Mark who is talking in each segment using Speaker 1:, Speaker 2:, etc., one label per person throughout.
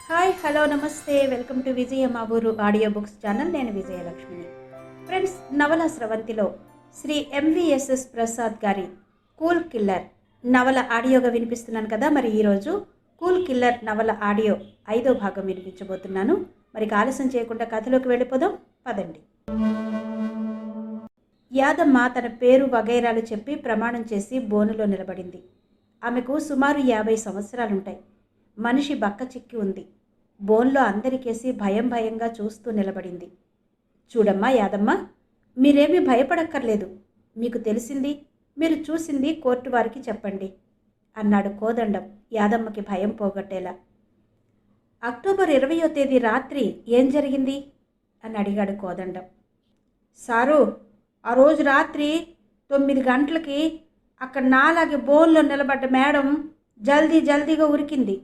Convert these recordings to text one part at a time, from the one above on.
Speaker 1: Hi hello నమస్తే welcome to విజయ మా ఊరు ఆడియో బుక్స్ ఛానల్. నేను విజయలక్ష్మిని. ఫ్రెండ్స్, నవల స్రవంతిలో శ్రీ ఎంవిఎస్ఎస్ ప్రసాద్ గారి కూల్ కిల్లర్ నవల ఆడియోగా వినిపిస్తున్నాను కదా. మరి ఈరోజు కూల్ కిల్లర్ నవల ఆడియో 5వ భాగం వినిపించబోతున్నాను. మరి ఆలస్యం చేయకుండా కథలోకి వెళ్ళిపోదాం, పదండి. యాదమ్మ తన పేరు వగైరాలు చెప్పి ప్రమాణం చేసి బోనులో నిలబడింది. ఆమెకు సుమారు 50 సంవత్సరాలుంటాయి. మనిషి బక్క చిక్కి ఉంది. బోన్లో అందరికేసి భయం భయంగా చూస్తూ నిలబడింది. చూడమ్మా యాదమ్మ, మీరేమీ భయపడక్కర్లేదు. మీకు తెలిసింది, మీరు చూసింది కోర్టు వారికి చెప్పండి అన్నాడు కోదండం యాదమ్మకి భయం పోగొట్టేలా. అక్టోబర్ 20వ తేదీ రాత్రి ఏం జరిగింది అని అడిగాడు కోదండం. సారు, ఆ రోజు రాత్రి 9 గంటలకి అక్కడ నాలాగే బోన్లో నిలబడ్డ మేడం జల్దీగా ఉరికింది.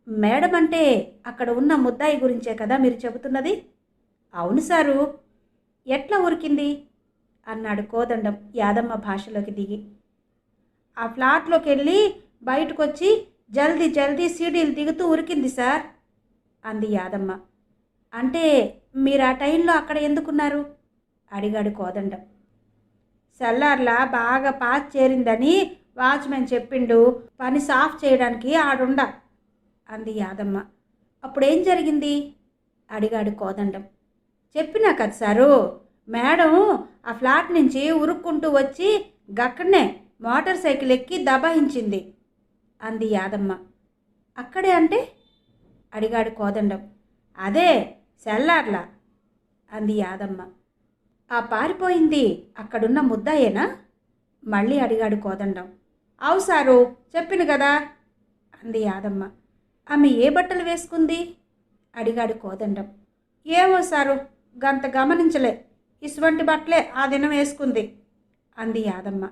Speaker 1: మేడం అంటే అక్కడ ఉన్న ముద్దాయి గురించే కదా మీరు చెబుతున్నది? అవును సారు. ఎట్లా ఉరికింది అన్నాడు కోదండం యాదమ్మ భాషలోకి దిగి. ఆ ఫ్లాట్లోకి వెళ్ళి బయటకు వచ్చి జల్దీ సీడీలు దిగుతూ ఉరికింది సార్ అంది యాదమ్మ. అంటే మీరు ఆ టైంలో అక్కడ ఎందుకున్నారు అడిగాడు కోదండం. సెల్లార్లా బాగా పాచ్ చేరిందని వాచ్మెన్ చెప్పిండు, పని సాఫ్ చేయడానికి ఆడుండ అంది యాదమ్మ. అప్పుడేం జరిగింది అడిగాడు కోదండం. చెప్పినా కదా సారు, మేడం ఆ ఫ్లాట్ నుంచి ఉరుక్కుంటూ వచ్చి గక్కడనే మోటార్ సైకిల్ ఎక్కి దబాయించింది అంది యాదమ్మ. అక్కడే అంటే అడిగాడు కోదండం. అదే సెల్లార్లా అంది యాదమ్మ. ఆ పారిపోయింది అక్కడున్న ముద్దాయేనా మళ్ళీ అడిగాడు కోదండం. అవు సారు, చెప్పిన కదా అంది యాదమ్మ. ఆమె ఏ బట్టలు వేసుకుంది అడిగాడు కోదండం. ఏమో సారు, గంత గమనించలే, ఇటువంటి బట్టలే ఆ దినం వేసుకుంది అంది యాదమ్మ.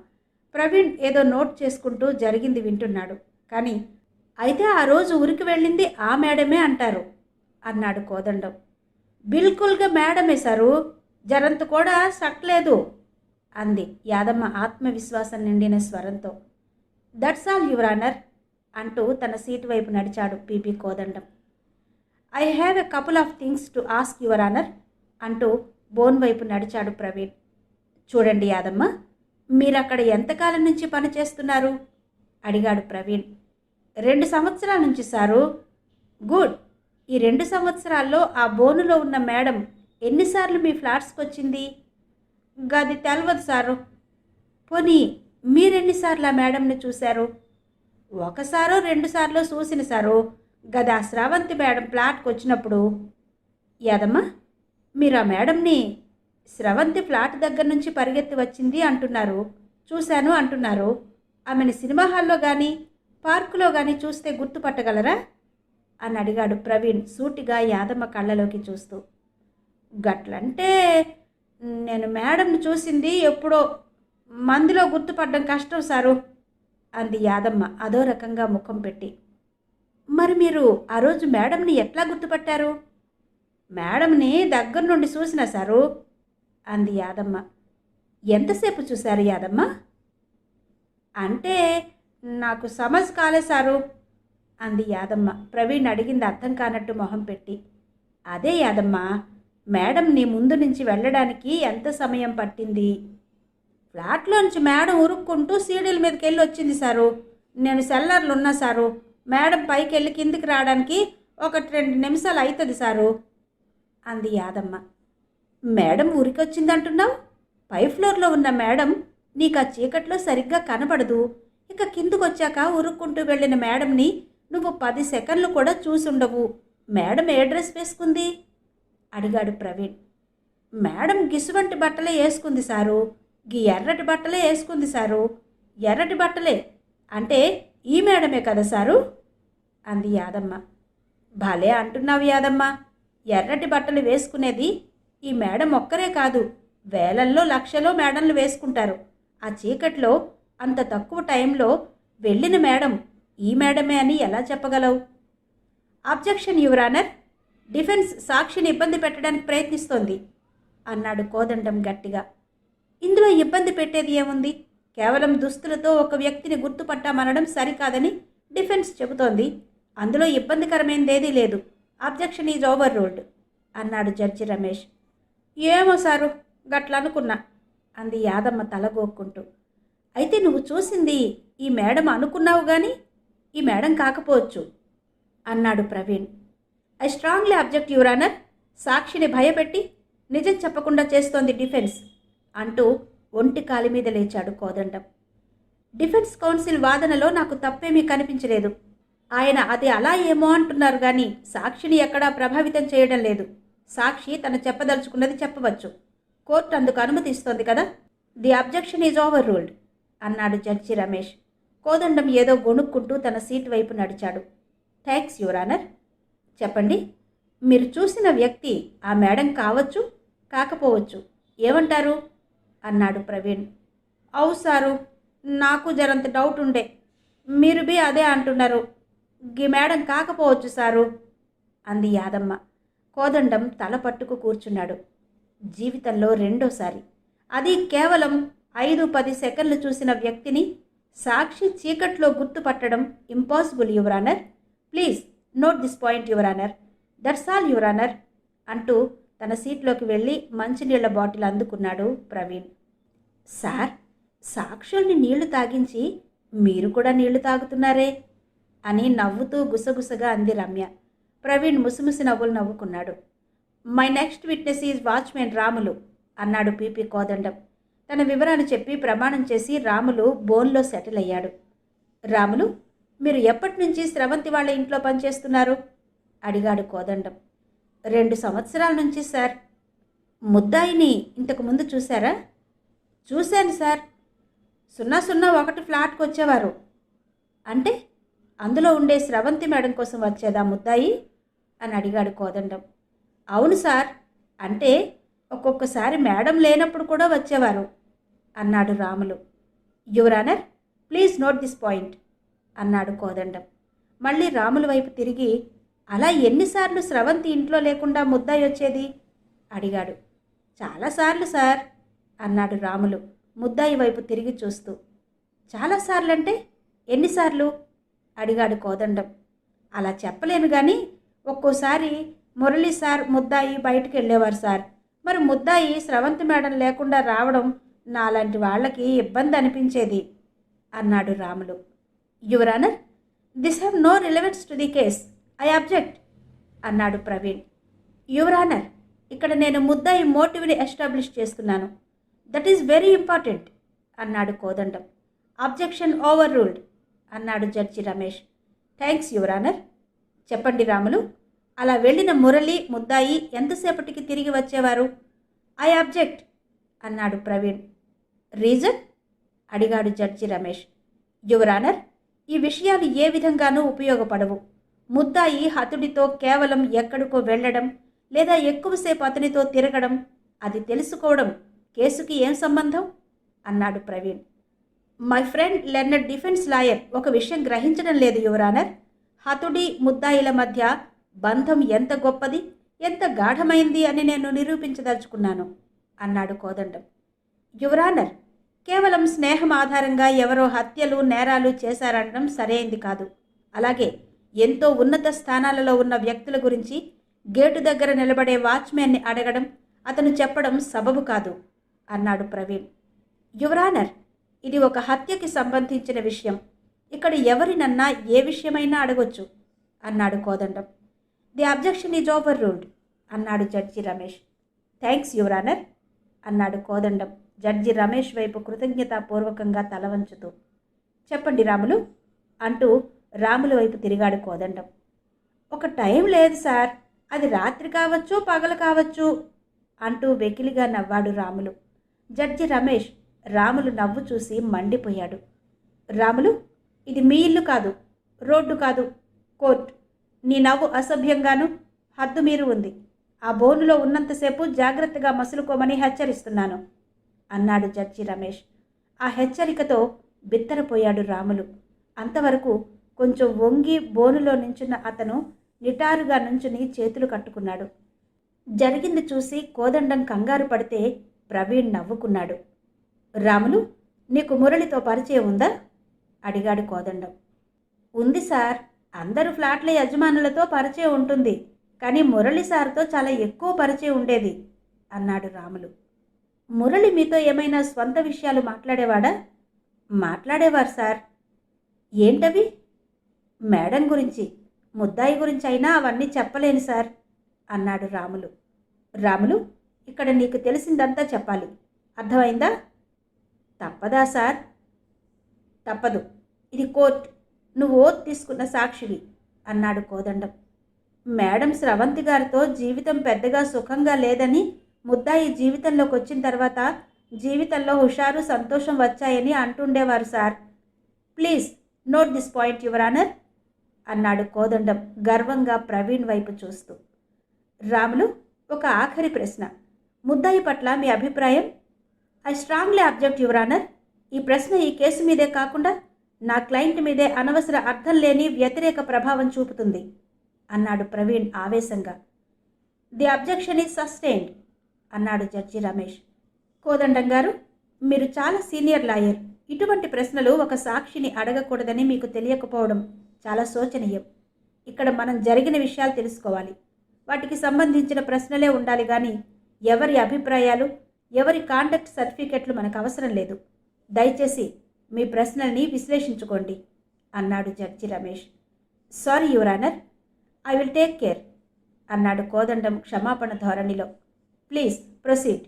Speaker 1: ప్రవీణ్ ఏదో నోట్ చేసుకుంటూ జరిగింది వింటున్నాడు. కానీ అయితే ఆ రోజు ఉరికి వెళ్ళింది ఆ మేడమే అంటారు అన్నాడు కోదండం. బిల్కుల్గా మేడమే సారు, జరంత కూడా సట్లేదు అంది యాదమ్మ ఆత్మవిశ్వాసం నిండిన స్వరంతో. దట్స్ ఆల్ యువర్ ఆనర్ అంటూ తన సీటు వైపు నడిచాడు PP Kodandam. I have a couple of things to ask your honour అంటూ బోన్ వైపు నడిచాడు ప్రవీణ్. చూడండి యాదమ్మ, మీరక్కడ ఎంతకాలం నుంచి పనిచేస్తున్నారు అడిగాడు ప్రవీణ్. 2 సంవత్సరాల నుంచి సారు. గుడ్. ఈ 2 సంవత్సరాల్లో ఆ బోనులో ఉన్న మేడం ఎన్నిసార్లు మీ ఫ్లాట్స్కి వచ్చింది? గది తెలవదు సారు. పోనీ మీరెన్నిసార్లు ఆ మేడంని చూశారు? 1 సారో 2 సార్లు చూసిన సారు. గది ఆ స్రవంతి మేడం ఫ్లాట్కి వచ్చినప్పుడు. యాదమ్మ, మీరు ఆ మేడంని స్రవంతి ఫ్లాట్ దగ్గర నుంచి పరిగెత్తి వచ్చింది అంటున్నారు, చూశాను అంటున్నారు. ఆమెను సినిమా హాల్లో కానీ పార్కులో కానీ చూస్తే గుర్తుపట్టగలరా అని అడిగాడు ప్రవీణ్ సూటిగా యాదమ్మ కళ్ళలోకి చూస్తూ. గట్లంటే నేను మేడంని చూసింది ఎప్పుడో, మందిలో గుర్తుపడడం కష్టం సారు అంది యాదమ్మ అదో రకంగా ముఖం పెట్టి. మరి మీరు ఆ రోజు మేడంని ఎట్లా గుర్తుపట్టారు? మేడంని దగ్గర నుండి చూసినా సారు అంది యాదమ్మ. ఎంతసేపు చూశారు యాదమ్మ? అంటే నాకు సమజ్ కాలే సారు అంది యాదమ్మ ప్రవీణ్ అడిగింది అర్థం కానట్టు మొహం పెట్టి. అదే యాదమ్మ, మేడం నీ ముందు నుంచి వెళ్ళడానికి ఎంత సమయం పట్టింది? ఫ్లాట్లోంచి మేడం ఉరుక్కుంటూ సీడీల మీదకి వెళ్ళి వచ్చింది సారు. నేను సెల్లర్లు ఉన్నా సారు. మేడం పైకి వెళ్ళి కిందికి రావడానికి 1-2 నిమిషాలు అవుతుంది సారు అంది యాదమ్మ. మేడం ఉరికొచ్చిందంటున్నావు? పై ఫ్లోర్లో ఉన్న మేడం నీకు ఆ చీకట్లో సరిగ్గా కనబడదు. ఇక కిందికి వచ్చాక ఉరుక్కుంటూ వెళ్ళిన మేడంని నువ్వు 10 సెకండ్లు కూడా చూసుండవు. మేడం ఏ డ్రెస్ వేసుకుంది అడిగాడు ప్రవీణ్. మేడం గిసువంటి బట్టలే వేసుకుంది సారు. గీ ఎర్రటి బట్టలే వేసుకుంది సారు. ఎర్రటి బట్టలే అంటే ఈ మేడమే కదా సారు అంది యాదమ్మ. భలే అంటున్నావు యాదమ్మ. ఎర్రటి బట్టలు వేసుకునేది ఈ మేడం ఒక్కరే కాదు, వేలల్లో లక్షలో మేడంలు వేసుకుంటారు. ఆ చీకట్లో అంత తక్కువ టైంలో వెళ్ళిన మేడం ఈ మేడమే అని ఎలా చెప్పగలవు? అబ్జెక్షన్ యువర్ ఆనర్, డిఫెన్స్ సాక్షిని ఇబ్బంది పెట్టడానికి ప్రయత్నిస్తోంది అన్నాడు కోదండం గట్టిగా. ఇందులో ఇబ్బంది పెట్టేది ఏముంది? కేవలం దుస్తులతో ఒక వ్యక్తిని గుర్తుపట్టామనడం సరికాదని డిఫెన్స్ చెబుతోంది. అందులో ఇబ్బందికరమైనదేదీ లేదు. అబ్జెక్షన్ ఈజ్ ఓవర్ రూల్డ్ అన్నాడు జడ్జి రమేష్. ఏమో సారు, గట్లనుకున్నా అంది యాదమ్మ తలగోక్కుంటూ. అయితే నువ్వు చూసింది ఈ మేడం అనుకున్నావు గాని ఈ మేడం కాకపోవచ్చు అన్నాడు Praveen. I strongly object your honour. సాక్షిని భయపెట్టి నిజం చెప్పకుండా చేస్తోంది డిఫెన్స్ అంటూ ఒంటి కాలి మీద లేచాడు కోదండం. డిఫెన్స్ కౌన్సిల్ వాదనలో నాకు తప్పేమీ కనిపించలేదు. ఆయన అది అలా ఏమో అంటున్నారు కానీ సాక్షిని ఎక్కడా ప్రభావితం చేయడం లేదు. సాక్షి తను చెప్పదలుచుకున్నది చెప్పవచ్చు. కోర్టు అందుకు అనుమతిస్తోంది కదా. The objection is overruled అన్నాడు జడ్జి రమేష్. కోదండం ఏదో గొణుక్కుంటూ తన సీటు వైపు నడిచాడు. Thanks your honour. చెప్పండి, మీరు చూసిన వ్యక్తి ఆ మేడం కావచ్చు, కాకపోవచ్చు, ఏమంటారు అన్నాడు ప్రవీణ్. అవు సారు, నాకు జరంత డౌట్ ఉండే. మీరు బి అదే అంటున్నారు. గీ మేడం కాకపోవచ్చు సారు అంది యాదమ్మ. కోదండం తల పట్టుకు కూర్చున్నాడు. జీవితంలో రెండోసారి, అది కేవలం 5-10 సెకండ్లు చూసిన వ్యక్తిని సాక్షి చీకట్లో గుర్తుపట్టడం impossible your honour. Please note this point your honour. That's all your honour అంటూ తన సీట్లోకి వెళ్ళి మంచినీళ్ల బాటిల్ అందుకున్నాడు ప్రవీణ్. సార్, సాక్షుల్ని నీళ్లు తాగించి మీరు కూడా నీళ్లు తాగుతున్నారే అని నవ్వుతూ గుసగుసగా అంది రమ్య. ప్రవీణ్ ముసిముసి నవ్వులు నవ్వుకున్నాడు. My next witness is watchman Ramulu అన్నాడు పీపీ కోదండం. తన వివరాలు చెప్పి ప్రమాణం చేసి రాములు బోన్లో సెటిల్ అయ్యాడు. రాములు, మీరు ఎప్పటి నుంచి స్రవంతి వాళ్ళ ఇంట్లో పనిచేస్తున్నారు అడిగాడు కోదండం. 2 సంవత్సరాల నుంచి సార్. ముద్దాయిని ఇంతకు ముందు చూశారా? చూశాను సార్. 001 ఫ్లాట్కి వచ్చేవారు. అంటే అందులో ఉండే స్రవంతి మేడం కోసం వచ్చేదా ముద్దాయి అని అడిగాడు కోదండం. అవును సార్, అంటే ఒక్కొక్కసారి మేడం లేనప్పుడు కూడా వచ్చేవారు అన్నాడు Ramulu. Your honour, please note this point అన్నాడు కోదండం. మళ్ళీ రాముల వైపు తిరిగి, అలా ఎన్నిసార్లు స్రవంతి ఇంట్లో లేకుండా ముద్దాయి వచ్చేది అడిగాడు. చాలాసార్లు సార్ అన్నాడు రాములు ముద్దాయి వైపు తిరిగి చూస్తూ. చాలాసార్లంటే ఎన్నిసార్లు అడిగాడు కోదండం. అలా చెప్పలేను కానీ ఒక్కోసారి మురళి సార్ ముద్దాయి బయటికి వెళ్ళేవారు సార్. మరి ముద్దాయి స్రవంతి మేడం లేకుండా రావడం నాలాంటి వాళ్ళకి ఇబ్బంది అనిపించేది అన్నాడు Ramulu. Your honour, this have no relevance to the case. I object అన్నాడు ప్రవీణ్. యువర్ ఆనర్, ఇక్కడ నేను ముద్దాయి మోటివ్ని ఎస్టాబ్లిష్ చేస్తున్నాను. దట్ ఈస్ వెరీ ఇంపార్టెంట్ అన్నాడు కోదండం. అబ్జెక్షన్ ఓవర్ రూల్డ్ అన్నాడు judge Ramesh. Thanks your honour. చెప్పండి రాములు, అలా వెళ్ళిన మురళి ముద్దాయి ఎంతసేపటికి తిరిగి వచ్చేవారు? ఐ అబ్జెక్ట్ అన్నాడు ప్రవీణ్. రీజన్ అడిగాడు జడ్జి రమేష్. యువర్ ఆనర్, ఈ విషయాలు ఏ విధంగానూ ఉపయోగపడవు. ముద్దాయి హతుడితో కేవలం ఎక్కడికో వెళ్ళడం లేదా ఎక్కువసేపు అతనితో తిరగడం, అది తెలుసుకోవడం కేసుకి ఏం సంబంధం అన్నాడు Praveen. My friend learned defence lawyer ఒక విషయం గ్రహించడం లేదు యువర్ ఆనర్. హతుడి ముద్దాయిల మధ్య బంధం ఎంత గొప్పది, ఎంత గాఢమైంది అని నేను నిరూపించదలుచుకున్నాను అన్నాడు కోదండం. యువర్ ఆనర్, కేవలం స్నేహం ఆధారంగా ఎవరో హత్యలు నేరాలు చేశారనడం సరైంది కాదు. అలాగే ఎంతో ఉన్నత స్థానాలలో ఉన్న వ్యక్తుల గురించి గేటు దగ్గర నిలబడే వాచ్మెన్ని అడగడం, అతను చెప్పడం సబబు కాదు అన్నాడు ప్రవీణ్. యువర్ ఆనర్, ఇది ఒక హత్యకి సంబంధించిన విషయం. ఇక్కడ ఎవరినన్నా ఏ విషయమైనా అడగొచ్చు అన్నాడు Kodandam. The objection is overruled అన్నాడు judge Ramesh. Thanks your honour అన్నాడు కోదండం జడ్జి రమేష్ వైపు కృతజ్ఞతాపూర్వకంగా తల వంచుతూ. చెప్పండి రాములు అంటూ రాముల వైపు తిరిగాడు కోదండం. ఒక టైం లేదు సార్, అది రాత్రి కావచ్చు పగలు కావచ్చు అంటూ వెకిలిగా నవ్వాడు రాములు. జడ్జి రమేష్ రాములు నవ్వు చూసి మండిపోయాడు. రాములు, ఇది మీ ఇల్లు కాదు, రోడ్డు కాదు, కోర్టు. నీ నవ్వు అసభ్యంగాను హద్దు మీరు ఉంది. ఆ బోనులో ఉన్నంతసేపు జాగ్రత్తగా మసులుకోమని హెచ్చరిస్తున్నాను అన్నాడు జడ్జి రమేష్. ఆ హెచ్చరికతో బిత్తరపోయాడు రాములు. అంతవరకు కొంచెం వంగి బోనులో నించున్న అతను నిటారుగా నుంచుని చేతులు కట్టుకున్నాడు. జరిగింది చూసి కోదండం కంగారు పడితే ప్రవీణ్ నవ్వుకున్నాడు. రాములు, నీకు మురళితో పరిచయం ఉందా అడిగాడు కోదండం. ఉంది సార్, అందరూ ఫ్లాట్ల యజమానులతో పరిచయం ఉంటుంది, కానీ మురళి సార్తో చాలా ఎక్కువ పరిచయం ఉండేది అన్నాడు రాములు. మురళి మీతో ఏమైనా స్వంత విషయాలు మాట్లాడేవాడా? మాట్లాడేవారు సార్. ఏంటవి? మేడం గురించి, ముద్దాయి గురించి అయినా అవన్నీ చెప్పలేను సార్ అన్నాడు రాములు. రాములు, ఇక్కడ నీకు తెలిసిందంతా చెప్పాలి, అర్థమైందా? తప్పదా సార్? తప్పదు, ఇది కోర్టు, నువ్వు ఓత్ తీసుకున్న సాక్షివి అన్నాడు కోదండం. మేడం స్రవంతి గారితో జీవితం పెద్దగా సుఖంగా లేదని, ముద్దాయి జీవితంలోకి వచ్చిన తర్వాత జీవితంలో హుషారు సంతోషం వచ్చాయని అంటుండేవారు sir. Please note this point your honour అన్నాడు కోదండం గర్వంగా ప్రవీణ్ వైపు చూస్తూ. రాములు, ఒక ఆఖరి ప్రశ్న, ముద్దాయి పట్ల మీ అభిప్రాయం? I strongly object your honour. ఈ ప్రశ్న ఈ కేసు మీదే కాకుండా నా క్లయింట్ మీదే అనవసర అర్థం లేని వ్యతిరేక ప్రభావం చూపుతుంది అన్నాడు ప్రవీణ్ ఆవేశంగా. ది అబ్జెక్షన్ ఈజ్ సస్టైన్డ్ అన్నాడు జడ్జి రమేష్. కోదండం గారు, మీరు చాలా సీనియర్ లాయర్. ఇటువంటి ప్రశ్నలు ఒక సాక్షిని అడగకూడదని మీకు తెలియకపోవడం చాలా శోచనీయం. ఇక్కడ మనం జరిగిన విషయాలు తెలుసుకోవాలి, వాటికి సంబంధించిన ప్రశ్నలే ఉండాలి, కానీ ఎవరి అభిప్రాయాలు, ఎవరి కాంటాక్ట్ సర్టిఫికెట్లు మనకు అవసరం లేదు. దయచేసి మీ ప్రశ్నల్ని విశ్లేషించుకోండి అన్నాడు judge Ramesh. Sorry your honour, I will take care అన్నాడు కోదండం క్షమాపణ ధోరణిలో. ప్లీజ్ ప్రొసీడ్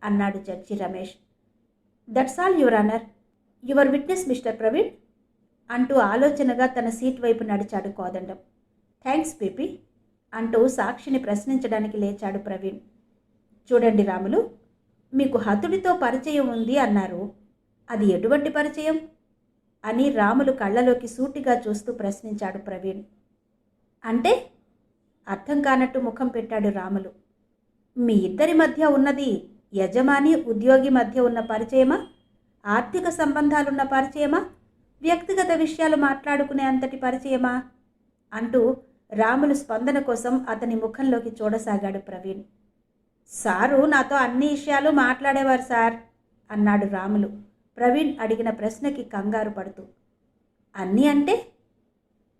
Speaker 1: అన్నాడు judge Ramesh. That's all your honour. Your witness mister Praveen అంటూ ఆలోచనగా తన సీట్ వైపు నడిచాడు కోదండం. థ్యాంక్స్ పీపీ అంటూ సాక్షిని ప్రశ్నించడానికి లేచాడు ప్రవీణ్. చూడండి రాములు, మీకు హతుడితో పరిచయం ఉంది అన్నారు, అది ఎటువంటి పరిచయం అని రాములు కళ్ళలోకి సూటిగా చూస్తూ ప్రశ్నించాడు ప్రవీణ్. అంటే? అర్థం కానట్టు ముఖం పెట్టాడు రాములు. మీ ఇద్దరి మధ్య ఉన్నది యజమాని ఉద్యోగి మధ్య ఉన్న పరిచయమా, ఆర్థిక సంబంధాలున్న పరిచయమా, వ్యక్తిగత విషయాలు మాట్లాడుకునే అంతటి పరిచయమా అంటూ రాములు స్పందన కోసం అతని ముఖంలోకి చూడసాగాడు ప్రవీణ్. సారు నాతో అన్ని విషయాలు మాట్లాడేవారు సార్ అన్నాడు రాములు ప్రవీణ్ అడిగిన ప్రశ్నకి కంగారు పడుతూ. అన్నీ అంటే?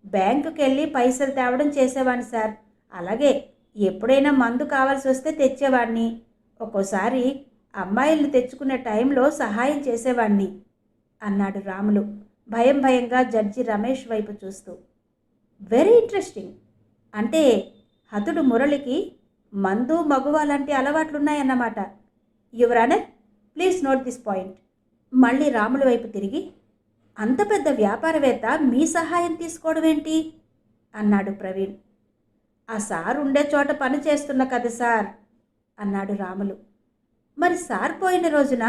Speaker 1: బ్యాంకుకి వెళ్ళి పైసలు తేవడం చేసేవాడిని సార్, అలాగే ఎప్పుడైనా మందు కావాల్సి వస్తే తెచ్చేవాడిని, ఒక్కోసారి అమ్మాయిల్ని తెచ్చుకునే టైంలో సహాయం చేసేవాడిని అన్నాడు రాములు భయం భయంగా జడ్జి రమేష్ వైపు చూస్తూ. Very interesting. అంటే హతుడు మురళికి మందు మగువ లాంటి అలవాట్లున్నాయన్నమాట. Your honour, please note this point. మళ్ళీ రాముల వైపు తిరిగి, అంత పెద్ద వ్యాపారవేత్త మీ సహాయం తీసుకోవడం ఏంటి అన్నాడు ప్రవీణ్. ఆ సార్ ఉండే చోట పని చేస్తున్న కదా సార్ అన్నాడు రాములు. మరి సార్ పోయిన రోజున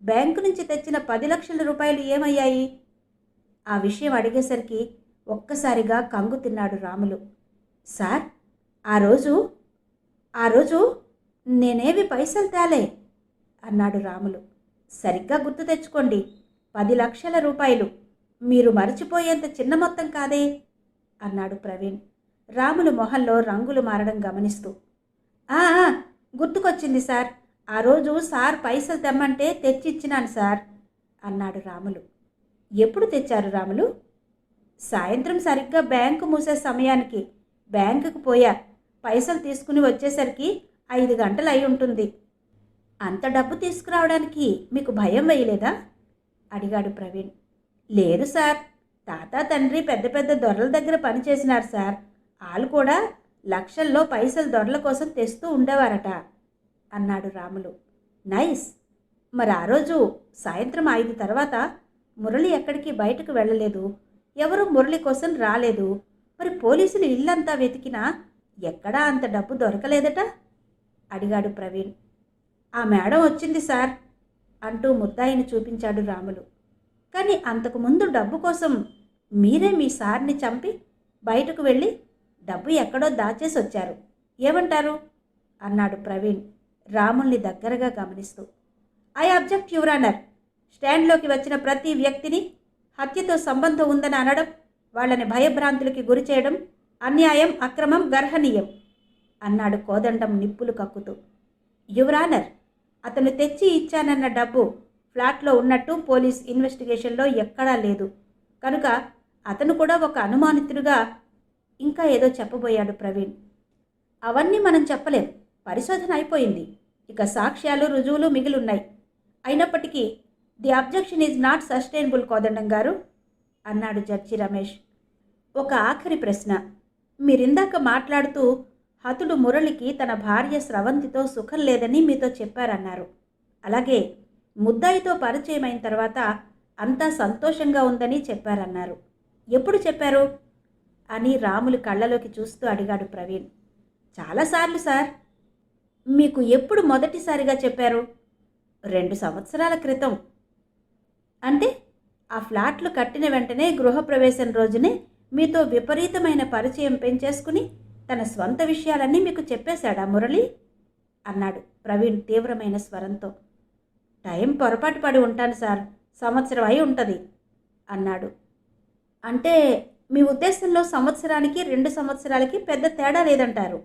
Speaker 1: బ్యాంకు నుంచి తెచ్చిన 10 లక్షల రూపాయలు ఏమయ్యాయి? ఆ విషయం అడిగేసరికి ఒక్కసారిగా కంగు తిన్నాడు రాములు. సార్, ఆ రోజు నేనేవి పైసలు తేలే అన్నాడు రాములు. సరిగ్గా గుర్తు తెచ్చుకోండి, 10 లక్షల రూపాయలు మీరు మరచిపోయేంత చిన్న మొత్తం కాదే అన్నాడు ప్రవీణ్ రాములు మొహంలో రంగులు మారడం గమనిస్తూ. గుర్తుకొచ్చింది సార్, ఆ రోజు సార్ పైసలు తెమ్మంటే తెచ్చిచ్చినాను సార్ అన్నాడు రాములు. ఎప్పుడు తెచ్చారు రాములు? సాయంత్రం సరిగ్గా బ్యాంకు మూసే సమయానికి బ్యాంకుకు పోయా, పైసలు తీసుకుని వచ్చేసరికి 5 గంటలు అయి ఉంటుంది. అంత డబ్బు తీసుకురావడానికి మీకు భయం వేయలేదా అడిగాడు ప్రవీణ్. లేదు సార్, తాత తండ్రి పెద్ద పెద్ద దొరల దగ్గర పనిచేసినారు సార్, వాళ్ళు కూడా లక్షల్లో పైసలు దొరల కోసం తెస్తూ ఉండేవారట అన్నాడు రాములు. నైస్. మరి ఆ రోజు సాయంత్రం 5 తర్వాత మురళి ఎక్కడికి బయటకు వెళ్ళలేదు, ఎవరు మురళి కోసం రాలేదు, మరి పోలీసులు ఇల్లంతా వెతికినా ఎక్కడా అంత డబ్బు దొరకలేదట అడిగాడు ప్రవీణ్. ఆ మేడం వచ్చింది సార్ అంటూ ముద్దాయిని చూపించాడు రాములు. కానీ అంతకుముందు డబ్బు కోసం మీరే మీ సార్ని చంపి బయటకు వెళ్ళి డబ్బు ఎక్కడో దాచేసి వచ్చారు, ఏమంటారు అన్నాడు ప్రవీణ్ రాముల్ని దగ్గరగా గమనిస్తూ. I object your honour. స్టాండ్లోకి వచ్చిన ప్రతి వ్యక్తిని హత్యతో సంబంధం ఉందని అనడం, వాళ్ళని భయభ్రాంతులకి గురి చేయడం అన్యాయం, అక్రమం, గర్హనీయం అన్నాడు కోదండం నిప్పులు కక్కుతూ. యువర్ ఆనర్, అతను తెచ్చి ఇచ్చానన్న డబ్బు ఫ్లాట్లో ఉన్నట్టు పోలీస్ ఇన్వెస్టిగేషన్లో ఎక్కడా లేదు, కనుక అతను కూడా ఒక అనుమానితుడిగా ఇంకా ఏదో చెప్పబోయాడు ప్రవీణ్. అవన్నీ మనం చెప్పలేం, పరిశోధన అయిపోయింది, ఇక సాక్ష్యాలు రుజువులు మిగిలిన్నాయి. అయినప్పటికీ the objection is not sustainable Kodandam garu అన్నాడు జడ్జి రమేష్. ఒక ఆఖరి ప్రశ్న. మీరిందాక మాట్లాడుతూ హతుడు మురళికి తన భార్య స్రవంతితో సుఖం లేదని మీతో చెప్పారన్నారు. అలాగే ముద్దాయితో పరిచయమైన తర్వాత అంతా సంతోషంగా ఉందని చెప్పారన్నారు. ఎప్పుడు చెప్పారు అని రాములు కళ్ళలోకి చూస్తూ అడిగాడు ప్రవీణ్. చాలాసార్లు సార్. మీకు ఎప్పుడు మొదటిసారిగా చెప్పారు? 2 సంవత్సరాల క్రితం. అంటే ఆ ఫ్లాట్లు కట్టిన వెంటనే గృహప్రవేశం రోజునే మీతో విపరీతమైన పరిచయం పెంచేసుకుని తన స్వంత విషయాలన్నీ మీకు చెప్పేశాడా మురళి అన్నాడు ప్రవీణ్ తీవ్రమైన స్వరంతో. టైం పొరపాటు పడి ఉంటాను సార్, సంవత్సరం అయి ఉంటుంది అన్నాడు. అంటే మీ ఉద్దేశంలో సంవత్సరానికి 2 సంవత్సరాలకి పెద్ద తేడా లేదంటారు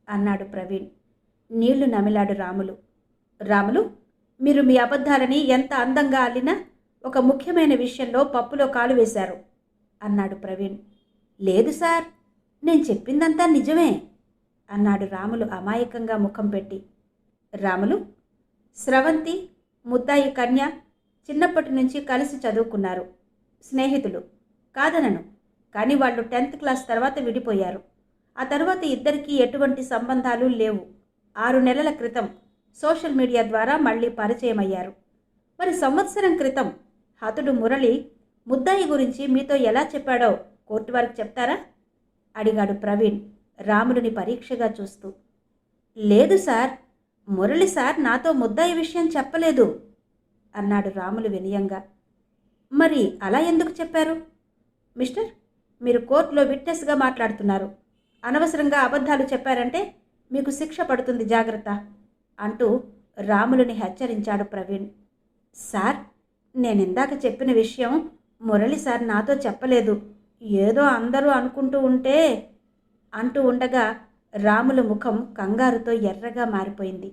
Speaker 1: అన్నాడు ప్రవీణ్. నీళ్లు నమిలాడు రాములు. రాములు, మీరు మీ అబద్ధాలని ఎంత అందంగా అల్లినా ఒక ముఖ్యమైన విషయంలో పప్పులో కాలు వేశారు అన్నాడు ప్రవీణ్. లేదు సార్, నేను చెప్పిందంతా నిజమే అన్నాడు రాములు అమాయకంగా ముఖం పెట్టి. రాములు, స్రవంతి, ముద్దాయి కన్య చిన్నప్పటి నుంచి కలిసి చదువుకున్నారు, స్నేహితులు కాదనను. కానీ వాళ్ళు 10th క్లాస్ తర్వాత విడిపోయారు. ఆ తర్వాత ఇద్దరికీ ఎటువంటి సంబంధాలు లేవు. 6 నెలల క్రితం సోషల్ మీడియా ద్వారా మళ్ళీ పరిచయం అయ్యారు. మరి సంవత్సరం క్రితం హతుడు మురళి ముద్దాయి గురించి మీతో ఎలా చెప్పాడో కోర్టు వారికి చెప్తారా అడిగాడు ప్రవీణ్ రాములుని పరీక్షగా చూస్తూ. లేదు సార్, మురళి సార్ నాతో ముద్దాయి విషయం చెప్పలేదు అన్నాడు రాములు వినయంగా. మరి అలా ఎందుకు చెప్పారు? మిస్టర్, మీరు కోర్టులో విట్నెస్గా మాట్లాడుతున్నారు. అనవసరంగా అబద్ధాలు చెప్పారంటే మీకు శిక్ష పడుతుంది, జాగ్రత్త అంటూ రాములుని హెచ్చరించాడు ప్రవీణ్. సార్, నేనిందాక చెప్పిన విషయం మురళి సార్ నాతో చెప్పలేదు, ఏదో అందరూ అనుకుంటూ ఉంటే అంటూ ఉండగా రాముల ముఖం కంగారుతో ఎర్రగా మారిపోయింది.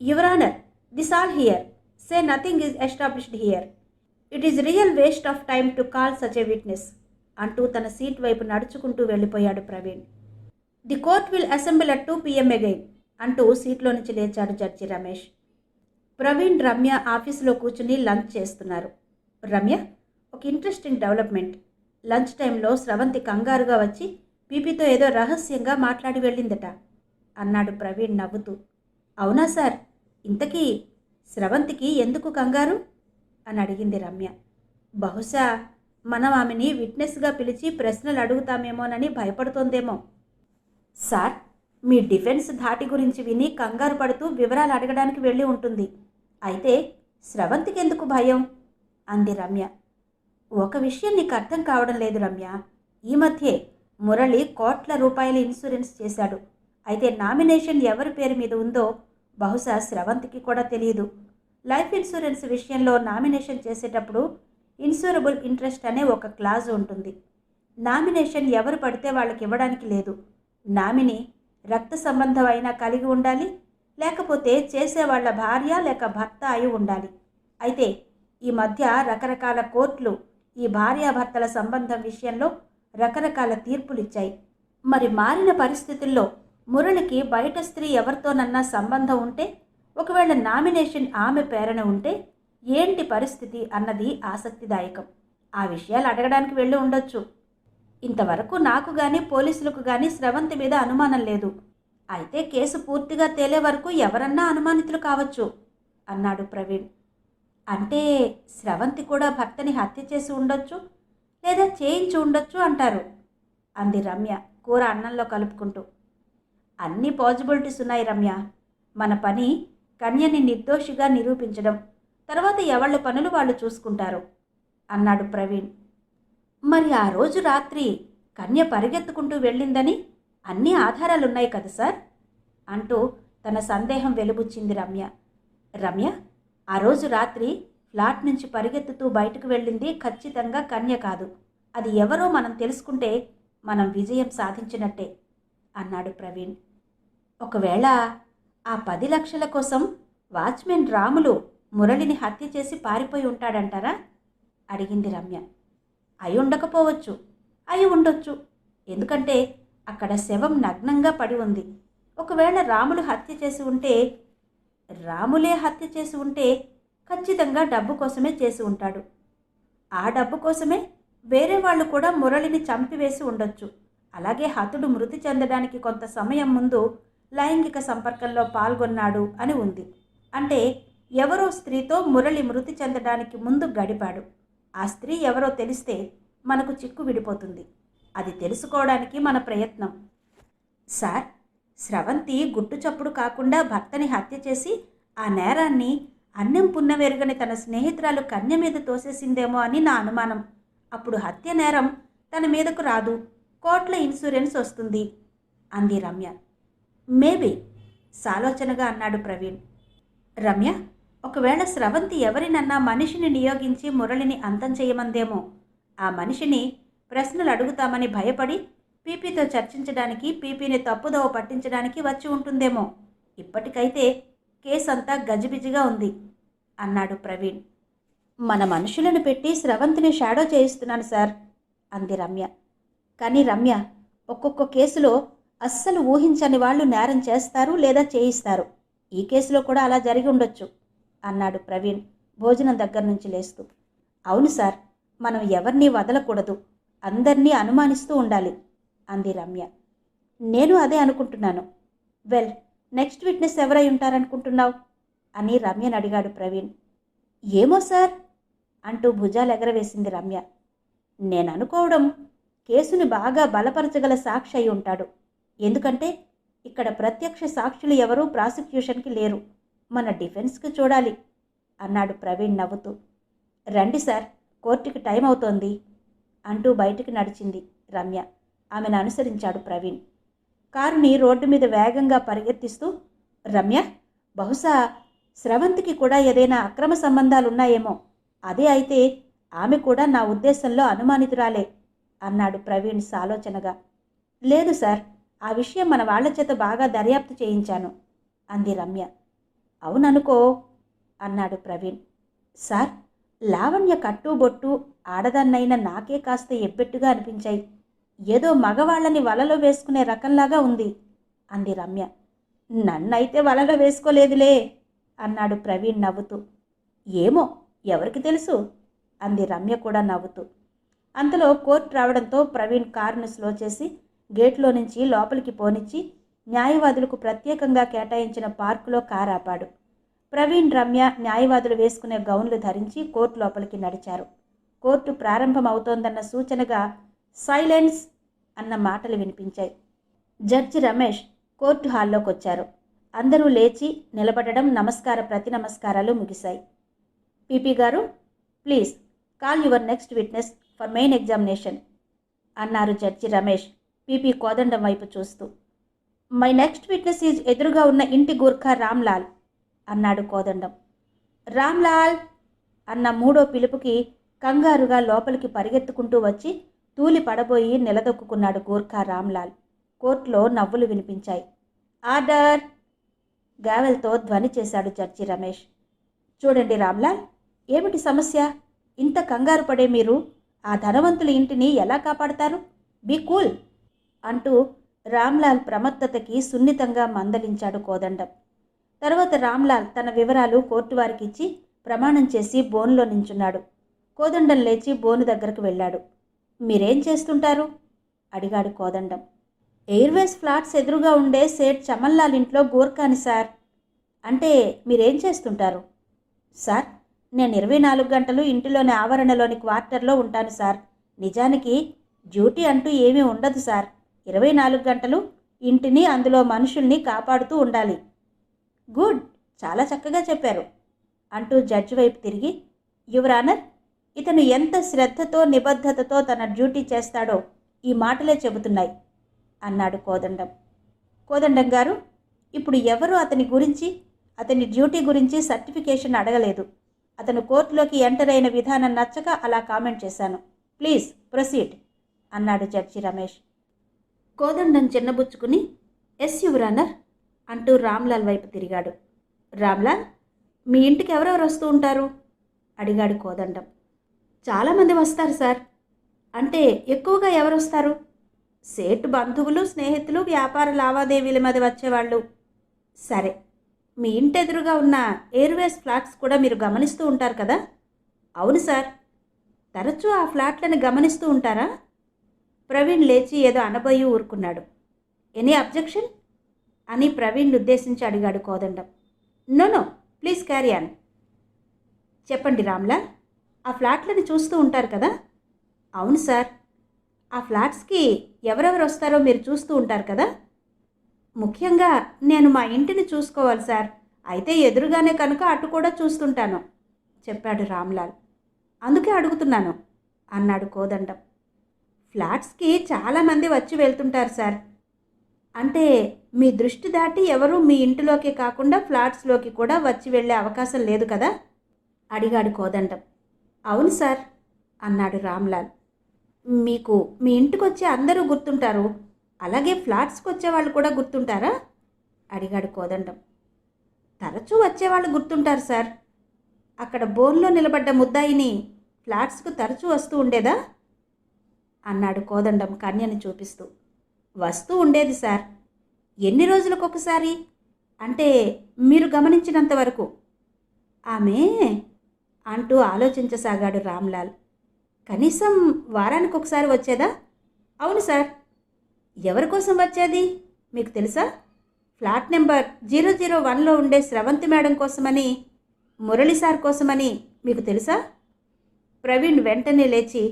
Speaker 1: Your honour, this all here say nothing is established here. It is real waste of time to call such a witness అంటూ తన సీట్ వైపు నడుచుకుంటూ వెళ్ళిపోయాడు Praveen. The court will assemble at 2 PM again అంటూ సీట్లో నుంచి లేచాడు జడ్జి రమేష్. ప్రవీణ్, రమ్య ఆఫీసులో కూర్చుని లంచ్ చేస్తున్నారు. రమ్య, ఒక ఇంట్రెస్టింగ్ డెవలప్మెంట్. లంచ్ టైంలో స్రవంతి కంగారుగా వచ్చి పీపీతో ఏదో రహస్యంగా మాట్లాడి వెళ్ళిందట అన్నాడు ప్రవీణ్ నవ్వుతూ. అవునా సార్, ఇంతకీ స్రవంతికి ఎందుకు కంగారు అని అడిగింది రమ్య. బహుశా మనం ఆమెని విట్నెస్గా పిలిచి ప్రశ్నలు అడుగుతామేమోనని భయపడుతోందేమో. సార్, మీ డిఫెన్స్ ధాటి గురించి విని కంగారు పడుతూ వివరాలు అడగడానికి వెళ్ళి ఉంటుంది. అయితే స్రవంతికి ఎందుకు భయం అంది రమ్య. ఒక విషయం నీకు అర్థం కావడం లేదు రమ్య. ఈ మధ్యే మురళి కోట్ల రూపాయల ఇన్సూరెన్స్ చేశాడు. అయితే నామినేషన్ ఎవరి పేరు మీద ఉందో బహుశా స్రవంతికి కూడా తెలియదు. లైఫ్ ఇన్సూరెన్స్ విషయంలో నామినేషన్ చేసేటప్పుడు ఇన్సూరబుల్ ఇంట్రెస్ట్ అనే ఒక క్లాజ్ ఉంటుంది. నామినేషన్ ఎవరు పడితే వాళ్ళకి ఇవ్వడానికి లేదు. నామినీ రక్త సంబంధం అయినా కలిగి ఉండాలి, లేకపోతే చేసేవాళ్ల భార్య లేక భర్త అయి ఉండాలి. అయితే ఈ మధ్య రకరకాల కోర్టులు ఈ భార్యాభర్తల సంబంధం విషయంలో రకరకాల తీర్పులిచ్చాయి. మరి మారిన పరిస్థితుల్లో మురళికి బయట స్త్రీ ఎవరితోనన్నా సంబంధం ఉంటే, ఒకవేళ నామినేషన్ ఆమె పేరున ఉంటే ఏంటి పరిస్థితి అన్నది ఆసక్తిదాయకం. ఆ విషయాలు అడగడానికి వెళ్ళి ఉండొచ్చు. ఇంతవరకు నాకు కానీ పోలీసులకు కానీ స్రవంతి మీద అనుమానం లేదు. అయితే కేసు పూర్తిగా తేలే వరకు ఎవరన్నా అనుమానితులు కావచ్చు అన్నాడు ప్రవీణ్. అంటే స్రవంతి కూడా భర్తని హత్య చేసి ఉండొచ్చు, లేదా చేయించి ఉండొచ్చు అంటారు అంది రమ్య కూర అన్నంలో కలుపుకుంటూ. అన్ని పాజిబిలిటీస్ ఉన్నాయి రమ్య. మన పని కన్యని నిర్దోషిగా నిరూపించడం, తర్వాత ఎవళ్ళ పనులు వాళ్ళు చూసుకుంటారు అన్నాడు ప్రవీణ్. మరి ఆ రోజు రాత్రి కన్య పరిగెత్తుకుంటూ వెళ్ళిందని అన్ని ఆధారాలున్నాయి కదా సార్ అంటూ తన సందేహం వెలుబుచ్చింది రమ్య. రమ్య, ఆ రోజు రాత్రి ఫ్లాట్ నుంచి పరిగెత్తుతూ బయటకు వెళ్ళింది ఖచ్చితంగా కన్య కాదు. అది ఎవరో మనం తెలుసుకుంటే మనం విజయం సాధించినట్టే అన్నాడు ప్రవీణ్. ఒకవేళ ఆ 10 లక్షల కోసం వాచ్మెన్ రాములు మురళిని హత్య చేసి పారిపోయి ఉంటాడంటారా అడిగింది రమ్య. అయి ఉండకపోవచ్చు. అయి ఉండొచ్చు. ఎందుకంటే అక్కడ శవం నగ్నంగా పడి ఉంది. ఒకవేళ రాములే హత్య చేసి ఉంటే ఖచ్చితంగా డబ్బు కోసమే చేసి ఉంటాడు. ఆ డబ్బు కోసమే వేరే వాళ్ళు కూడా మురళిని చంపివేసి ఉండొచ్చు. అలాగే హతుడు మృతి చెందడానికి కొంత సమయం ముందు లైంగిక సంపర్కంలో పాల్గొన్నాడు అని ఉంది. అంటే ఎవరో స్త్రీతో మురళి మృతి చెందడానికి ముందు గడిపాడు. ఆ స్త్రీ ఎవరో తెలిస్తే మనకు చిక్కు విడిపోతుంది. అది తెలుసుకోవడానికి మన ప్రయత్నం. సార్, స్రవంతి గుట్టు చప్పుడు కాకుండా భర్తని హత్య చేసి ఆ నేరాన్ని అన్నం పున్నవెరుగని తన స్నేహితురాలు కన్య మీద తోసేసిందేమో అని నా అనుమానం. అప్పుడు హత్య నేరం తన మీదకు రాదు, కోట్ల ఇన్సూరెన్స్ వస్తుంది అంది రమ్య. మేబీ సాలోచనగా అన్నాడు ప్రవీణ్. రమ్య, ఒకవేళ స్రవంతి ఎవరినన్నా మనిషిని నియోగించి మురళిని అంతం చేయమందేమో. ఆ మనిషిని ప్రశ్నలు అడుగుతామని భయపడి పీపీతో చర్చించడానికి, పీపీని తప్పుదోవ పట్టించడానికి వచ్చి ఉంటుందేమో. ఇప్పటికైతే కేసంతా గజిబిజిగా ఉంది అన్నాడు ప్రవీణ్. మన మనుషులను పెట్టి స్రవంతిని షాడో చేయిస్తున్నాను సార్ అంది రమ్య. కానీ రమ్య, ఒక్కొక్క కేసులో అస్సలు ఊహించని వాళ్ళు నేరం చేస్తారు లేదా చేయిస్తారు. ఈ కేసులో కూడా అలా జరిగి ఉండొచ్చు అన్నాడు ప్రవీణ్ భోజనం దగ్గర నుంచి లేస్తూ. అవును సార్, మనం ఎవరినీ వదలకూడదు, అందరినీ అనుమానిస్తూ ఉండాలి అంది రమ్య. నేను అదే అనుకుంటున్నాను. వెల్, నెక్స్ట్ విట్నెస్ ఎవరై ఉంటారనుకుంటున్నావు అని రమ్యను అడిగాడు ప్రవీణ్. ఏమో సార్ అంటూ భుజాలు ఎగరవేసింది రమ్య. నేను అనుకోవడం కేసుని బాగా బలపరచగల సాక్షి అయి ఉంటాడు. ఎందుకంటే ఇక్కడ ప్రత్యక్ష సాక్షులు ఎవరూ ప్రాసిక్యూషన్కి లేరు, మన డిఫెన్స్కి చూడాలి అన్నాడు ప్రవీణ్ నవ్వుతూ. రండి సార్, కోర్టుకి టైం అవుతోంది అంటూ బయటికి నడిచింది రమ్య. ఆమెను అనుసరించాడు ప్రవీణ్. కారుని రోడ్డు మీద వేగంగా పరిగెత్తిస్తూ, రమ్య, బహుశా స్రవంతికి కూడా ఏదైనా అక్రమ సంబంధాలున్నాయేమో. అదే అయితే ఆమె కూడా నా ఉద్దేశంలో అనుమానితురాలే అన్నాడు ప్రవీణ్ సాలోచనగా. లేదు సార్, ఆ విషయం మన వాళ్ల చేత బాగా దర్యాప్తు చేయించాను అంది రమ్య. అవుననుకో అన్నాడు ప్రవీణ్. సార్, లావణ్య కట్టుబొట్టు ఆడదాన్నైన నాకే కాస్త ఎబ్బెట్టుగా అనిపించాయి. ఏదో మగవాళ్ళని వలలో వేసుకునే రకంలాగా ఉంది అంది రమ్య. నన్నైతే వలలో వేసుకోలేదులే అన్నాడు ప్రవీణ్ నవ్వుతూ. ఏమో, ఎవరికి తెలుసు అంది రమ్య కూడా నవ్వుతూ. అంతలో కోర్టు రావడంతో ప్రవీణ్ కారును స్లో చేసి గేట్లో నుంచి లోపలికి పోనిచ్చి న్యాయవాదులకు ప్రత్యేకంగా కేటాయించిన పార్కులో కారు ఆపాడు. ప్రవీణ్, రమ్య న్యాయవాదులు వేసుకునే గౌన్లు ధరించి కోర్టు లోపలికి నడిచారు. కోర్టు ప్రారంభమవుతోందన్న సూచనగా సైలెన్స్ అన్న మాటలు వినిపించాయి. జడ్జి రమేష్ కోర్టు హాల్లోకి వచ్చారు. అందరూ లేచి నిలబడడం, ప్రతి నమస్కారాలు ముగిశాయి. పీపీ గారు, please call your next witness for main examination అన్నారు జడ్జి రమేష్ పీపీ కోదండం వైపు చూస్తూ. మై నెక్స్ట్ విట్నెస్ ఈజ్ ఎదురుగా ఉన్న ఇంటి గూర్ఖా రామ్లాల్ అన్నాడు కోదండం. రామ్లాల్ అన్న మూడో పిలుపుకి కంగారుగా లోపలికి పరిగెత్తుకుంటూ వచ్చి తూలి పడబోయి నిలదొక్కున్నాడు గూర్ఖా రామ్లాల్. కోర్టులో నవ్వులు వినిపించాయి. ఆర్డర్! గావెల్తో ధ్వని చేశాడు జడ్జి రమేష్. చూడండి రామ్లాల్, ఏమిటి సమస్య? ఇంత కంగారు పడే మీరు ఆ ధనవంతుల ఇంటిని ఎలా కాపాడతారు? బీ కూల్ అంటూ రామ్లాల్ ప్రమత్తతకి సున్నితంగా మందలించాడు కోదండం. తర్వాత రామ్లాల్ తన వివరాలు కోర్టు వారికి ఇచ్చి ప్రమాణం చేసి బోనులో నించున్నాడు. కోదండం లేచి బోను దగ్గరకు వెళ్ళాడు. మీరేం చేస్తుంటారు అడిగాడు కోదండం. ఎయిర్వేస్ ఫ్లాట్స్ ఎదురుగా ఉండే సేట్ చమన్లాల్ ఇంట్లో గూర్ఖాని సార్. అంటే మీరేం చేస్తుంటారు? సార్, నేను 24 గంటలు ఇంటిలోని ఆవరణలోని క్వార్టర్లో ఉంటాను సార్. నిజానికి డ్యూటీ అంటూ ఏమీ ఉండదు సార్. 24 గంటలు ఇంటిని, అందులో మనుషుల్ని కాపాడుతూ ఉండాలి. గుడ్, చాలా చక్కగా చెప్పారు అంటూ జడ్జి వైపు తిరిగి, యువర్ ఆనర్, ఇతను ఎంత శ్రద్ధతో నిబద్ధతతో తన డ్యూటీ చేస్తాడో ఈ మాటలే చెబుతున్నాయి అన్నాడు కోదండం. కోదండం గారు, ఇప్పుడు ఎవరు అతని డ్యూటీ గురించి సర్టిఫికేషన్ అడగలేదు. అతను కోర్టులోకి ఎంటర్ అయిన విధానం నచ్చక అలా కామెంట్ చేశాను. ప్లీజ్ ప్రొసీడ్ అన్నాడు జడ్జి రమేష్. కోదండం చిన్నబుచ్చుకుని ఎస్ యువర్ ఆనర్ అంటూ రామ్లాల్ వైపు తిరిగాడు. రామ్లాల్, మీ ఇంటికి ఎవరెవరు వస్తూ ఉంటారు అడిగాడు కోదండం. చాలామంది వస్తారు సార్ అంటే ఎక్కువగా ఎవరొస్తారు? సేటు బంధువులు, స్నేహితులు, వ్యాపార లావాదేవీల మీద వచ్చేవాళ్ళు. సరే, మీ ఇంటెదురుగా ఉన్న ఎయిర్వేస్ ఫ్లాట్స్ కూడా మీరు గమనిస్తూ ఉంటారు కదా? అవును సార్. తరచూ ఆ ఫ్లాట్లను గమనిస్తూ ఉంటారా? ప్రవీణ్ లేచి ఏదో అనబోయి ఊరుకున్నాడు. ఎనీ అబ్జెక్షన్ అని ప్రవీణ్ ఉద్దేశించి అడిగాడు Kodandam. No no, please carry on. చెప్పండి రామ్లాల్, ఆ ఫ్లాట్లను చూస్తూ ఉంటారు కదా? అవును సార్. ఆ ఫ్లాట్స్కి ఎవరెవరు వస్తారో మీరు చూస్తూ ఉంటారు కదా? ముఖ్యంగా నేను మా ఇంటిని చూసుకోవాలి సార్. అయితే ఎదురుగానే కనుక అటు కూడా చూస్తుంటాను చెప్పాడు రామ్లాల్. అందుకే అడుగుతున్నాను అన్నాడు కోదండం. ఫ్లాట్స్కి చాలామంది వచ్చి వెళ్తుంటారు సార్. అంటే మీ దృష్టి దాటి ఎవరూ మీ ఇంటిలోకి కాకుండా ఫ్లాట్స్లోకి కూడా వచ్చి వెళ్ళే అవకాశం లేదు కదా అడిగాడు కోదండం. అవును సార్ అన్నాడు రామ్లాల్. మీకు మీ ఇంటికి వచ్చే అందరూ గుర్తుంటారు, అలాగే ఫ్లాట్స్కి వచ్చేవాళ్ళు కూడా గుర్తుంటారా అడిగాడు కోదండం. తరచూ వచ్చేవాళ్ళు గుర్తుంటారు సార్. అక్కడ బోన్లో నిలబడ్డ ముద్దాయిని ఫ్లాట్స్కు తరచూ వస్తూ ఉండేదా అన్నాడు కోదండం కన్యని చూపిస్తూ. వస్తూ ఉండేది సార్. ఎన్ని రోజులకొకసారి? అంటే మీరు గమనించినంత వరకు. ఆమె అంటూ ఆలోచించసాగాడు రామ్లాల్. కనీసం వారానికి ఒకసారి వచ్చేదా? అవును సార్. ఎవరి కోసం వచ్చేది మీకు తెలుసా? ఫ్లాట్ నెంబర్ 001లో ఉండే స్రవంతి మేడం కోసమని, మురళి సార్ కోసమని మీకు తెలుసా? ప్రవీణ్ వెంటనే లేచి,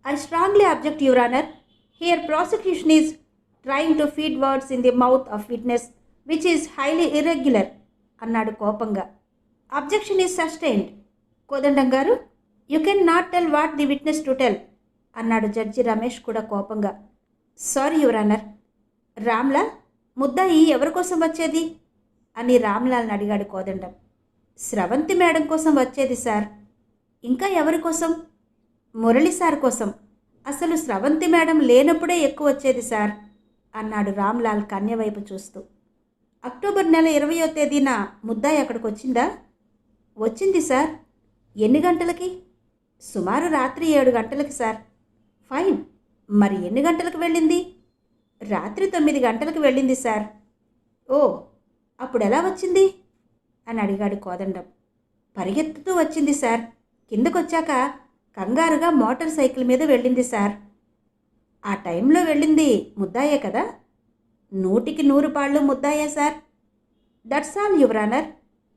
Speaker 1: I strongly object your honour. Here prosecution is trying to feed words in the mouth of witness which is highly irregular అన్నాడు కోపంగా. Objection is sustained. Kodandam garu, you can not tell what the witness to tell అన్నాడు judge Ramesh కూడా కోపంగా. Sorry your honour. Ramlal, ముద్దాయి ఎవరి కోసం వచ్చేది అని రామ్లాల్ని అడిగాడు కోదండం. స్రవంతి మేడం కోసం వచ్చేది సార్. ఇంకా ఎవరి కోసం? మురళి సార్ కోసం. అసలు స్రవంతి మేడం లేనప్పుడే ఎక్కువ వచ్చేది సార్ అన్నాడు రామ్లాల్ కన్య వైపు చూస్తూ. అక్టోబర్ నెల 20వ తేదీన ముద్దాయి అక్కడికి వచ్చిందా? వచ్చింది సార్. ఎన్ని గంటలకి? సుమారు రాత్రి 7 గంటలకి సార్. ఫైన్. మరి ఎన్ని గంటలకు వెళ్ళింది? రాత్రి 9 గంటలకు వెళ్ళింది సార్. ఓ, అప్పుడు ఎలా వచ్చింది అని అడిగాడు కోదండం. పరిగెత్తుతూ వచ్చింది సార్. కిందకొచ్చాక కంగారుగా మోటార్ సైకిల్ మీద వెళ్ళింది సార్. ఆ టైంలో వెళ్ళింది ముద్దాయే కదా? 100కి 100 పాళ్ళు ముద్దాయే sir. That's all your honour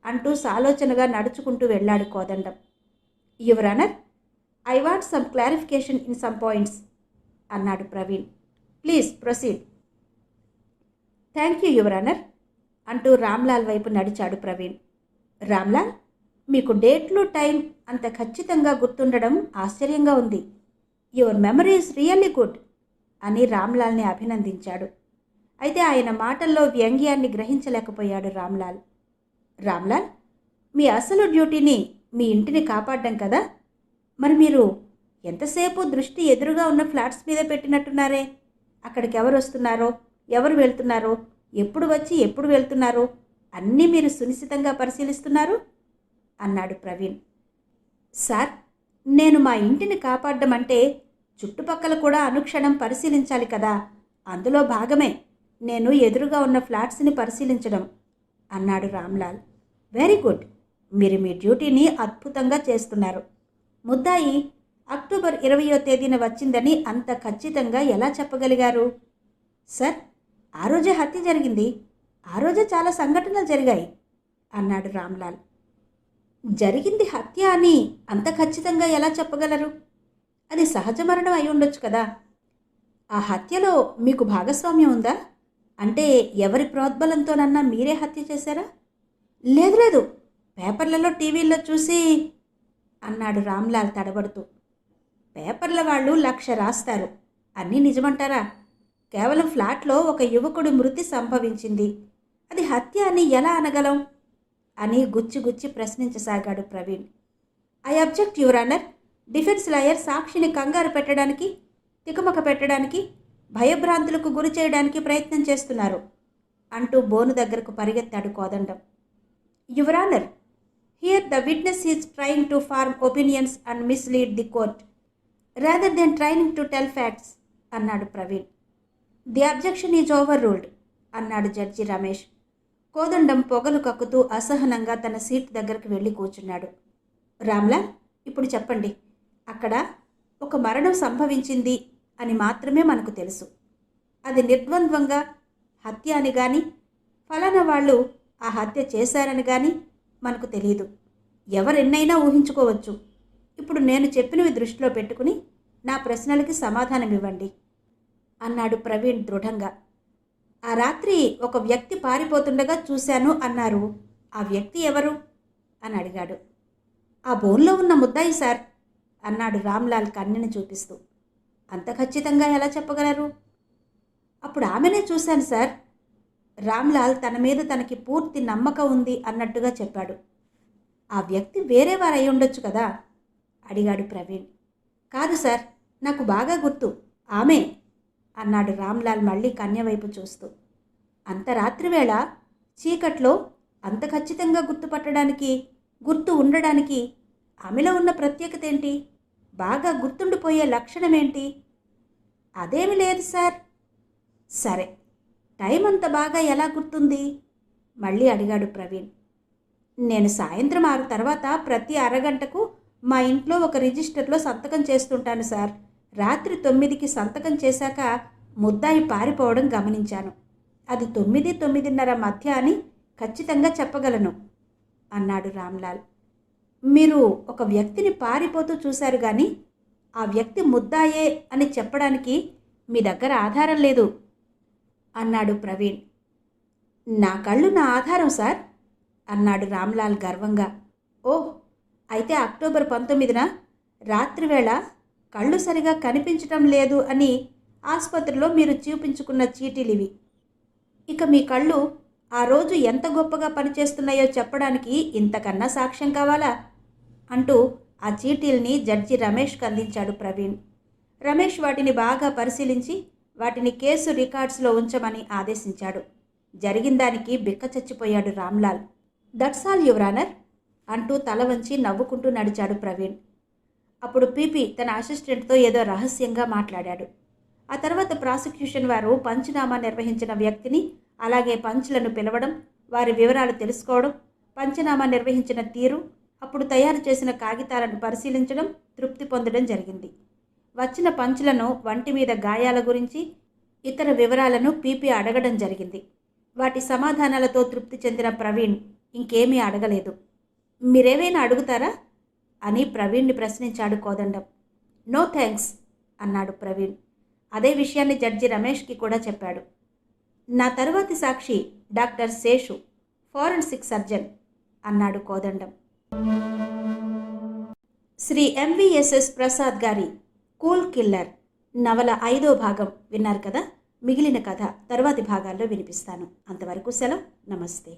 Speaker 1: అంటూ సాలోచనగా నడుచుకుంటూ వెళ్ళాడు Kodandam. Your honour, I want some clarification in some points అన్నాడు Praveen. Please proceed. Thank you your honour అంటూ రామ్లాల్ వైపు నడిచాడు ప్రవీణ్. రామ్లాల్, మీకు డేట్లు టైం అంత ఖచ్చితంగా గుర్తుండడం ఆశ్చర్యంగా ఉంది. Your memory is really good అని రామ్లాల్ని అభినందించాడు. అయితే ఆయన మాటల్లో వ్యంగ్యాన్ని గ్రహించలేకపోయాడు రామ్లాల్. రామ్లాల్, మీ అసలు డ్యూటీని మీ ఇంటిని కాపాడడం కదా? మరి మీరు ఎంతసేపు దృష్టి ఎదురుగా ఉన్న ఫ్లాట్స్ మీద పెట్టినట్టున్నారే? అక్కడికి ఎవరు వస్తున్నారో, ఎవరు వెళ్తున్నారో, ఎప్పుడు వచ్చి ఎప్పుడు వెళ్తున్నారో అన్నీ మీరు సునిశ్చితంగా పరిశీలిస్తున్నారు అన్నాడు ప్రవీణ్. సార్, నేను మా ఇంటిని కాపాడడం అంటే చుట్టుపక్కల కూడా అనుక్షణం పరిశీలించాలి కదా. అందులో భాగమే నేను ఎదురుగా ఉన్న ఫ్లాట్స్ని పరిశీలించడం అన్నాడు రామ్లాల్. Very good. మీరు మీ డ్యూటీని అద్భుతంగా చేస్తున్నారు. ముద్దాయి అక్టోబర్ 20వ తేదీన వచ్చిందని అంత ఖచ్చితంగా ఎలా చెప్పగలిగారు? సార్, ఆ రోజే హత్య జరిగింది. ఆ రోజే చాలా సంఘటనలు జరిగాయి అన్నాడు రామ్లాల్. జరిగింది హత్య అని అంత ఖచ్చితంగా ఎలా చెప్పగలరు? అది సహజ మరణం అయి ఉండొచ్చు కదా. ఆ హత్యలో మీకు భాగస్వామ్యం ఉందా? అంటే ఎవరి ప్రోద్బలంతోనన్నా మీరే హత్య చేశారా? లేదు లేదు, పేపర్లలో టీవీల్లో చూసి అన్నాడు రామ్లాల్ తడబడుతూ. పేపర్ల వాళ్ళు 1,00,000 రాస్తారు. అన్నీ నిజమంటారా? కేవలం ఫ్లాట్లో ఒక యువకుడి మృతి సంభవించింది. అది హత్య అని ఎలా అనగలం అని గుచ్చి గుచ్చి ప్రశ్నించసాగాడు Praveen. I object your honour. Defence lawyer సాక్షిని కంగారు పెట్టడానికి, తికమక పెట్టడానికి, భయభ్రాంతులకు గురి చేయడానికి ప్రయత్నం చేస్తున్నారు అంటూ బోను దగ్గరకు పరిగెత్తాడు Kodandam. Your honour, here the witness is trying to form opinions and mislead the court. Rather than training to tell facts అన్నాడు Praveen. The objection is overruled అన్నాడు జడ్జి రమేష్. కోదండం పొగలు కక్కుతూ అసహనంగా తన సీట్ దగ్గరికి వెళ్ళి కూర్చున్నాడు. రామ్లాల్, ఇప్పుడు చెప్పండి, అక్కడ ఒక మరణం సంభవించింది అని మాత్రమే మనకు తెలుసు. అది నిర్ద్వంద్వంగా హత్య అని కానీ ఫలానా వాళ్ళు ఆ హత్య చేశారని కానీ మనకు తెలియదు. ఎవరెన్నైనా ఊహించుకోవచ్చు. ఇప్పుడు నేను చెప్పినవి దృష్టిలో పెట్టుకుని నా ప్రశ్నలకి సమాధానం ఇవ్వండి అన్నాడు ప్రవీణ్ దృఢంగా. ఆ రాత్రి ఒక వ్యక్తి పారిపోతుండగా చూశాను అన్నారు. ఆ వ్యక్తి ఎవరు అని అడిగాడు. ఆ బోన్లో ఉన్న ముద్దాయి సార్ అన్నాడు రామ్లాల్ కన్నెని చూపిస్తూ. అంత ఖచ్చితంగా ఎలా చెప్పగలరు? అప్పుడు ఆమెనే చూశాను సార్. రామ్లాల్ తన మీద తనకి పూర్తి నమ్మకం ఉంది అన్నట్టుగా చెప్పాడు. ఆ వ్యక్తి వేరే వారు అయి ఉండొచ్చు కదా అడిగాడు ప్రవీణ్. కాదు సార్, నాకు బాగా గుర్తు, ఆమె అన్నాడు రామ్లాల్ మళ్ళీ కన్య వైపు చూస్తూ. అంత రాత్రివేళ చీకట్లో అంత ఖచ్చితంగా గుర్తుపట్టడానికి, గుర్తు ఉండడానికి ఆమెలో ఉన్న ప్రత్యేకత ఏంటి? బాగా గుర్తుండిపోయే లక్షణమేంటి? అదేమి లేదు సార్. సరే, టైం అంత బాగా ఎలా గుర్తుంది మళ్ళీ అడిగాడు ప్రవీణ్. నేను సాయంత్రం 6 తర్వాత ప్రతి అరగంటకు మా ఇంట్లో ఒక రిజిస్టర్లో సంతకం చేస్తుంటాను సార్. రాత్రి 9కి సంతకం చేశాక ముద్దాయి పారిపోవడం గమనించాను. అది 9, 9:30 మధ్య అని ఖచ్చితంగా చెప్పగలను అన్నాడు రామ్లాల్. మీరు ఒక వ్యక్తిని పారిపోతూ చూశారు కానీ ఆ వ్యక్తి ముద్దాయే అని చెప్పడానికి మీ దగ్గర ఆధారం లేదు అన్నాడు ప్రవీణ్. నా కళ్ళు నా ఆధారం సార్ అన్నాడు రామ్లాల్ గర్వంగా. ఓహ్, అయితే అక్టోబర్ 19న రాత్రివేళ కళ్ళు సరిగా కనిపించటం లేదు అని ఆసుపత్రిలో మీరు చూపించుకున్న చీటీలివి. ఇక మీ కళ్ళు ఆ రోజు ఎంత గొప్పగా పనిచేస్తున్నాయో చెప్పడానికి ఇంతకన్నా సాక్ష్యం కావాలా అంటూ ఆ చీటీల్ని జడ్జి రమేష్కి అందించాడు ప్రవీణ్. రమేష్ వాటిని బాగా పరిశీలించి వాటిని కేసు రికార్డ్స్లో ఉంచమని ఆదేశించాడు. జరిగిందానికి బిక్క చచ్చిపోయాడు Ramlal. That's all your honour అంటూ తల వంచి నవ్వుకుంటూ నడిచాడు ప్రవీణ్. అప్పుడు పీపీ తన అసిస్టెంట్తో ఏదో రహస్యంగా మాట్లాడాడు. ఆ తర్వాత ప్రాసిక్యూషన్ వారు పంచనామా నిర్వహించిన వ్యక్తిని, అలాగే పంచులను పిలవడం, వారి వివరాలు తెలుసుకోవడం, పంచనామా నిర్వహించిన తీరు, అప్పుడు తయారు చేసిన కాగితాలను పరిశీలించడం, తృప్తి పొందడం జరిగింది. వచ్చిన పంచులను, వంటి మీద గాయాల గురించి ఇతర వివరాలను పీపీ అడగడం జరిగింది. వాటి సమాధానాలతో తృప్తి చెందిన ప్రవీణ్ ఇంకేమీ అడగలేదు. మీరేమైనా అడుగుతారా అని ప్రవీణ్ని ప్రశ్నించాడు కోదండం. నో థ్యాంక్స్ అన్నాడు ప్రవీణ్. అదే విషయాన్ని జడ్జి రమేష్కి కూడా చెప్పాడు. నా తరువాతి సాక్షి డాక్టర్ శేషు, ఫోరెన్సిక్ సర్జన్ అన్నాడు కోదండం. శ్రీ ఎంవిఎస్ఎస్ ప్రసాద్ గారి కూల్ కిల్లర్ నవల 5వ భాగం విన్నారు కదా. మిగిలిన కథ తర్వాతి భాగాల్లో వినిపిస్తాను. అంతవరకు సెలవు. నమస్తే.